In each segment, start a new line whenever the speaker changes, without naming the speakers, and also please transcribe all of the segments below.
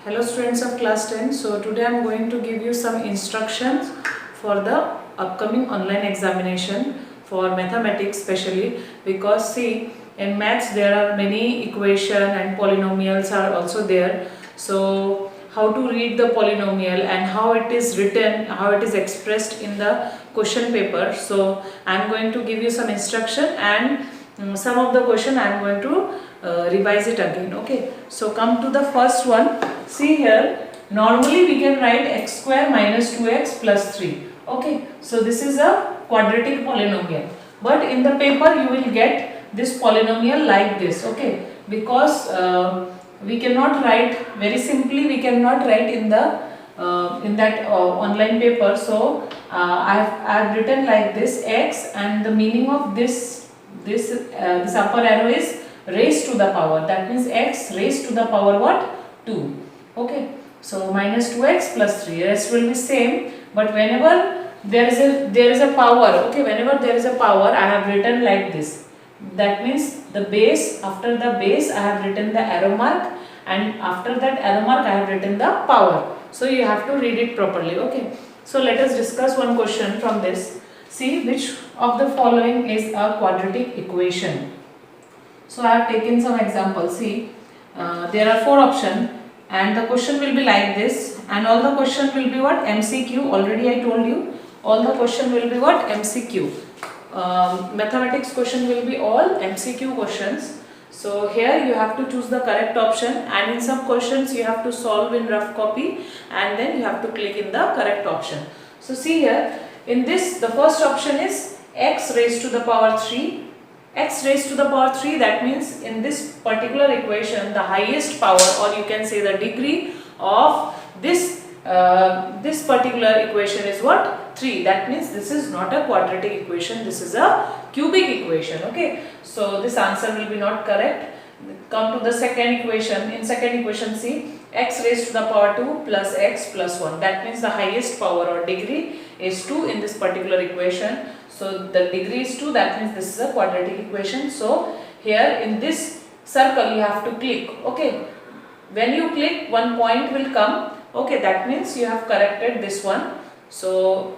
Hello students of class 10. So today I am going to give you some instructions for the upcoming online examination for mathematics, especially because see, in maths there are many equation and polynomials are also there. So how to read the polynomial and how it is written, how it is expressed in the question paper. So I am going to give you some instruction and some of the question I am going to revise it again. Okay, so come to the first one. See here, normally we can write x square minus 2x plus 3. Okay, so this is a quadratic polynomial, but in the paper you will get this polynomial like this. Okay, because we cannot write very simply, we cannot write in the in that online paper. So I have written like this x, and the meaning of this upper arrow is raised to the power. That means x raised to the power what? 2. Okay, so minus 2x plus 3. Rest will be same, but whenever there is a power, okay, whenever there is a power, I have written like this. That means the base, after the base I have written the arrow mark, and after that arrow mark I have written the power. So you have to read it properly. Okay, so let us discuss one question from this. See, which of the following is a quadratic equation? So I have taken some examples. See, there are 4 options and the question will be like this, and all the question will be what? MCQ. Already I told you, all the question will be what? MCQ. Mathematics question will be all MCQ questions. So here you have to choose the correct option, and in some questions you have to solve in rough copy and then you have to click in the correct option. So see here, in this the first option is x raised to the power 3. X raised to the power 3, that means in this particular equation the highest power, or you can say the degree of this this particular equation is what? 3. That means this is not a quadratic equation, this is a cubic equation. Okay, so this answer will be not correct. Come to the second equation. In second equation, see, x raised to the power 2 plus x plus 1. That means the highest power or degree is 2 in this particular equation. So the degree is 2, that means this is a quadratic equation. So here in this circle you have to click. Okay, when you click, one point will come. Okay, that means you have corrected this one. So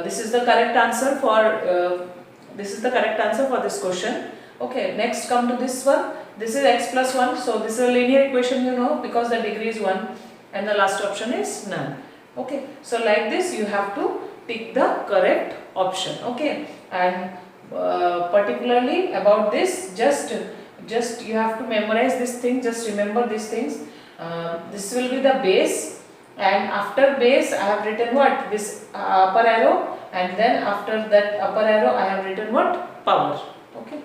this is the correct answer for this question. Okay, next come to this one. This is x plus 1. So this is a linear equation, you know, because the degree is 1 and the last option is none. Okay, so like this you have to pick the correct option. Okay, and particularly about this, just you have to memorize this thing, just remember these things. This will be the base, and after base I have written what? This upper arrow, and then after that upper arrow I have written what? Power. Okay,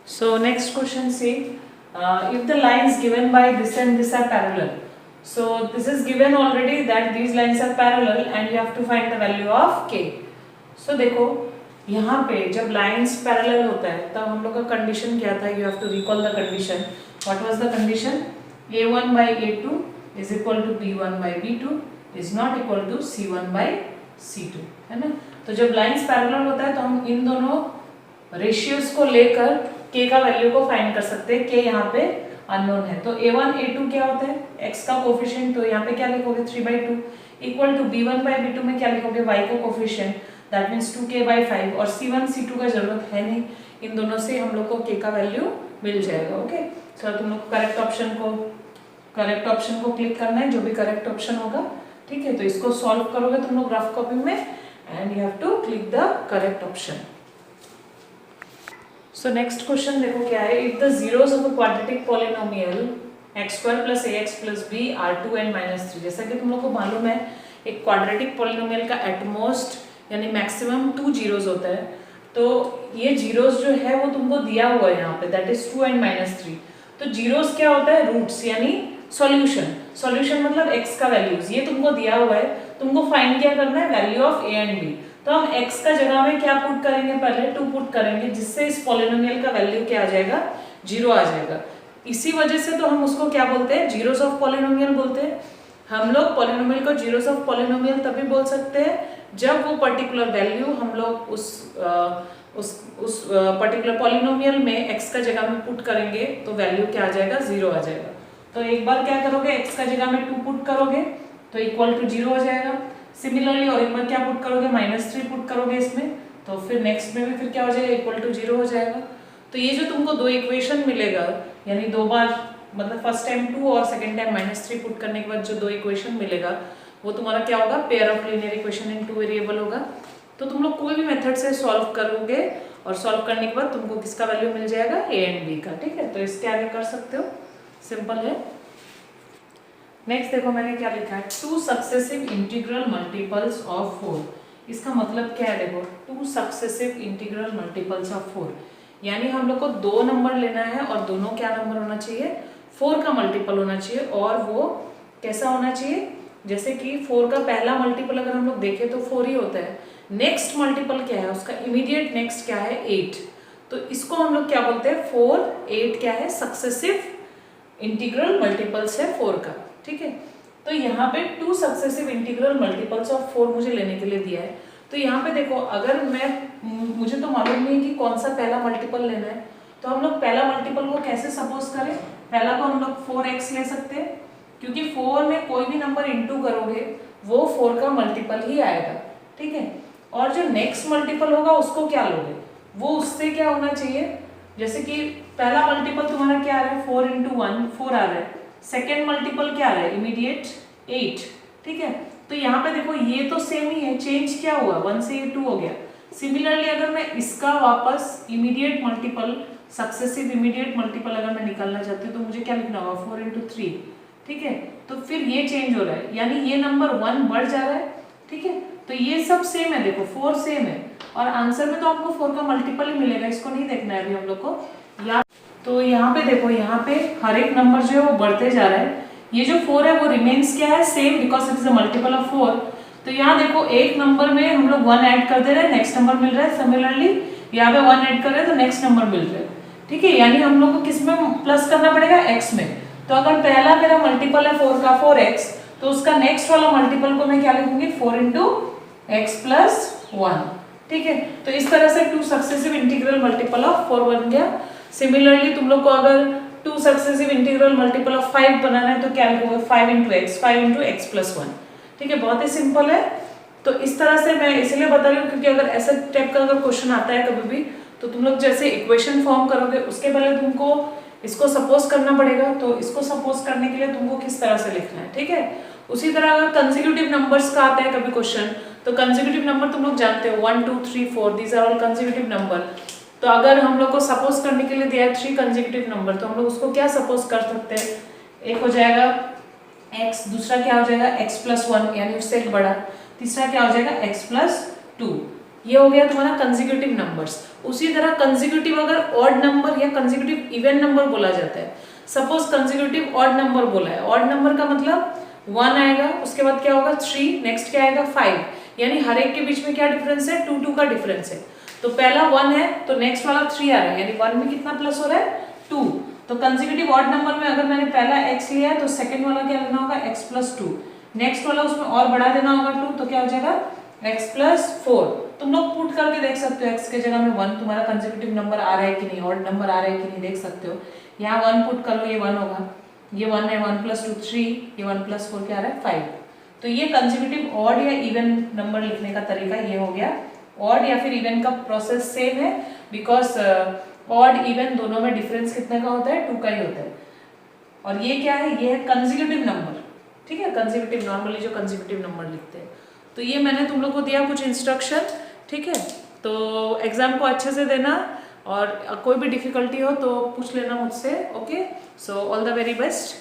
so next question, see, if the lines given by this and this are parallel. So this is given already that these lines are parallel and you have to find the value of k. So देखो यहाँ पे जब lines parallel होता है तब हम लोग का condition क्या था? You have to recall the condition. What was the condition? a1 by a2 is equal to b1 by b2 is not equal to c1 by c2, है ना? तो जब lines parallel होता है तो हम इन दोनों ratios को लेकर k का वैल्यू को फाइंड कर सकते हैं. k यहाँ पे अननोन है, तो a1 a2 क्या होता है? x का कोफिशिएंट, तो यहाँ पे क्या लिखोगे? 3/2 equal to b1 by b2 में क्या लिखोगे? y को कोफिशिएंट, दैट मींस 2k/5, और c1 c2 का जरूरत है नहीं, इन दोनों से हम लोग को k का वैल्यू मिल जाएगा. ओके, सो तुम लोग करेक्ट ऑप्शन को क्लिक करना है, जो भी करेक्ट ऑप्शन होगा. ठीक है, तो इसको सॉल्व करोगे तुम लोग रफ कॉपी में, and you have to click the correct option. So next question देखो क्या है? If the zeros of a quadratic polynomial x square plus ax plus b are 2 and minus 3. जैसा कि तुम लोग को मालूम है, एक quadratic polynomial का at most यानी maximum 2 zeros होता है. तो ये zeros जो है वो तुमको दिया हुआ है यहाँ पे, that is 2 and minus 3. तो zeros क्या होता है? Roots यानी solution मतलब x का values, ये तुमको दिया हुआ है. तुमको find क्या करना है? Value of a and b. तो हम x का जगह में क्या पुट करेंगे? पहले 2 पुट करेंगे, जिससे इस पॉलिनोमियल का वैल्यू क्या आ जाएगा? 0 आ जाएगा. इसी वजह से तो हम उसको क्या बोलते हैं? जीरोस ऑफ पॉलिनोमियल बोलते हैं. हम लोग पॉलिनोमियल को जीरोस ऑफ पॉलिनोमियल तभी बोल सकते हैं जब वो पर्टिकुलर वैल्यू हम लोग उस पर्टिकुलर पॉलिनोमियल में x का जगह में पुट करेंगे तो वैल्यू क्या आ जाएगा? 0 आ जाएगा. तो एक बार क्या करोगे, x का जगह में 2 पुट करोगे तो इक्वल टू 0 हो जाएगा। सिमिलरली और एक बार क्या पुट करोगे, -3 पुट करोगे इसमें, तो फिर नेक्स्ट में भी फिर क्या हो जाएगा, इक्वल टू 0 हो जाएगा। तो ये जो तुमको दो इक्वेशन मिलेगा, यानी दो बार मतलब फर्स्ट टाइम 2 और सेकंड टाइम -3 पुट करने के बाद जो दो इक्वेशन मिलेगा वो तुम्हारा क्या होगा, pair of linear equation in 2 variable होगा। तो तुम लोग कोई भी मेथड से सॉल्व करोगे और सॉल्व करने के बाद तुमको किसका वैल्यू मिल जाएगा, a एंड b का। ठीक है, तो इसके आगे कर सकते हो, सिंपल है। नेक्स्ट देखो मैंने क्या लिखा है, 2 सक्सेसिव इंटीग्रल मल्टीपल्स ऑफ 4। इसका मतलब क्या है, देखो 2 सक्सेसिव इंटीग्रल मल्टीपल्स ऑफ 4, यानी हम लोग को दो नंबर लेना है और दोनों क्या नंबर होना चाहिए, 4 का मल्टीपल होना चाहिए। और वो कैसा होना चाहिए, जैसे कि 4 का पहला मल्टीपल अगर हम लोग देखें तो 4 ही होता है। नेक्स्ट मल्टीपल क्या है, उसका इमीडिएट नेक्स्ट क्या है, 8। तो इसको हम लोग क्या बोलते हैं, 4, 8 क्या है, सक्सेसिव इंटीग्रल मल्टीपल्स है 4 का। ठीक है, तो यहाँ पे 2 सक्सेसिव इंटीग्रल मल्टीपल्स ऑफ 4 मुझे लेने के लिए दिया है। तो यहाँ पे देखो, अगर मुझे तो मालूम नहीं है कि कौन सा पहला मल्टीपल लेना है, तो हम लोग पहला मल्टीपल को कैसे सपोज करें, पहला को हम लोग 4x ले सकते हैं, क्योंकि 4 में कोई भी नंबर इंटू करोगे वो 4 का मल्टीपल ही आएगा। ठीक है, और जो नेक्स्ट मल्टीपल होगा उसको क्या लोगे, वो उससे क्या होना चाहिए, जैसे कि पहला मल्टीपल तुम्हारा क्या आ रहा है, 4 × 1 4 आ रहा है, सेकेंड मल्टीपल क्या आ रहा है, इमीडिएट 8। ठीक है, तो यहाँ पे देखो ये तो सेम ही है, चेंज क्या हुआ, 1 से ये 2 हो गया। सिमिलरली अगर मैं इसका वापस immediate multiple, successive immediate multiple अगर मैं निकालना चाहती हूँ तो मुझे क्या लिखना होगा, 4 × 3। ठीक है, तो फिर ये चेंज हो रहा है, यानी ये नंबर 1 बढ़ जा रहा है। ठीक है, तो ये सब सेम है, देखो 4 सेम है और आंसर में तो आपको 4 का मल्टीपल ही मिलेगा, इसको नहीं देखना है अभी हम लोग को। या तो यहाँ पे देखो, यहाँ पे हर एक नंबर जो है वो बढ़ते जा रहा है। ये जो 4 है वो रिमेन्स क्या है, same, because it is a multiple of 4। तो यहाँ देखो एक नंबर में हम लोग 1 ऐड कर दे रहे हैं, नेक्स्ट नंबर मिल रहा है। सिमिलरली यहाँ पे 1 ऐड कर रहे हैं तो नेक्स्ट नंबर मिल रहा है। ठीक है, यानी हम लोग को किस में प्लस करना पड़ेगा, x में। तो अगर पहला मेरा मल्टीपल है 4 का 4x, तो उसका नेक्स्ट वाला मल्टीपल को मैं क्या लिखूंगी, 4 × x + 1। ठीक है, तो इस तरह से 2 सक्सेसिव इंटीग्रल मल्टीपल ऑफ 4 बन गया। सिमिलरली तुम लोग को अगर 2 सक्सेसिव इंटीग्रल मल्टीपल ऑफ 5 बनाना है तो क्या लिखोगे, 5 × x 5 × x + 1। ठीक है, बहुत ही सिंपल है। तो इस तरह से मैं इसलिए बता रही हूँ क्योंकि अगर ऐसा टाइप का अगर क्वेश्चन आता है कभी भी, तो तुम लोग जैसे इक्वेशन फॉर्म करोगे उसके पहले तुमको इसको सपोज करना पड़ेगा। तो इसको सपोज करने के लिए तुमको किस तरह से लिखना है। ठीक है, उसी तरह अगर कंसेक्यूटिव नंबर्स का आता है कभी क्वेश्चन, तो कंसेक्यूटिव नंबर तुम लोग जानते हो 1 2 3 4, these are all consecutive number. तो अगर हम लोग को सपोज करने के लिए दिया है 3 कंसेक्यूटिव नंबर, तो हम लोग उसको क्या सपोज कर सकते हैं, एक हो जाएगा x, दूसरा क्या हो जाएगा x + 1 यानी उससे एक बड़ा, तीसरा क्या हो जाएगा x + 2। ये हो गया तुम्हारा कंसेक्यूटिव नंबर्स। उसी तरह कंसेक्यूटिव अगर ऑड नंबर या कंसेक्यूटिव इवन नंबर बोला जाता है। सपोज कंसेक्यूटिव ऑड नंबर बोला है, ऑड नंबर का मतलब 1 आएगा, उसके बाद क्या होगा 3, नेक्स्ट क्या आएगा 5, यानी हर एक के बीच में क्या डिफरेंस है, 2 2 का डिफरेंस है। तो पहला 1 है तो नेक्स्ट वाला 3 आ रहा है, यानी 1 में कितना प्लस हो रहा है, 2। तो कंसेक्यूटिव ऑड नंबर में अगर मैंने पहला x लिया है तो सेकंड वाला क्या लेना होगा, x + 2, नेक्स्ट वाला उसमें और बढ़ा देना होगा 2, तो क्या हो जाएगा x + 4। तुम लोग पुट करके देख सकते हो, x के जगह में 1 तुम्हारा कंसेक्यूटिव नंबर आ रहा है कि नहीं, ऑड नंबर आ रहा है कि नहीं देख सकते हो। यहाँ 1 पुट कर लो, ये 1 होगा, ये 1 है, 1 + 2 3, ये 1 + 4 क्या आ रहा है 5। तो ये कंसेक्यूटिव ऑड या इवन नंबर लिखने का तरीका ये हो गया। ऑड या फिर इवन का प्रोसेस सेम है, बिकॉज ऑड इवन दोनों में डिफरेंस कितने का होता है, 2 का ही होता है। और ये क्या है, ये है कंसेक्यूटिव नंबर। ठीक है, कंसेक्यूटिव नॉर्मली जो कंसेक्यूटिव नंबर लिखते हैं। तो ये मैंने तुम लोग को दिया कुछ इंस्ट्रक्शन। ठीक है, तो एग्जाम को अच्छे से देना और कोई भी डिफिकल्टी हो तो पूछ लेना मुझसे। Okay, so all the very best.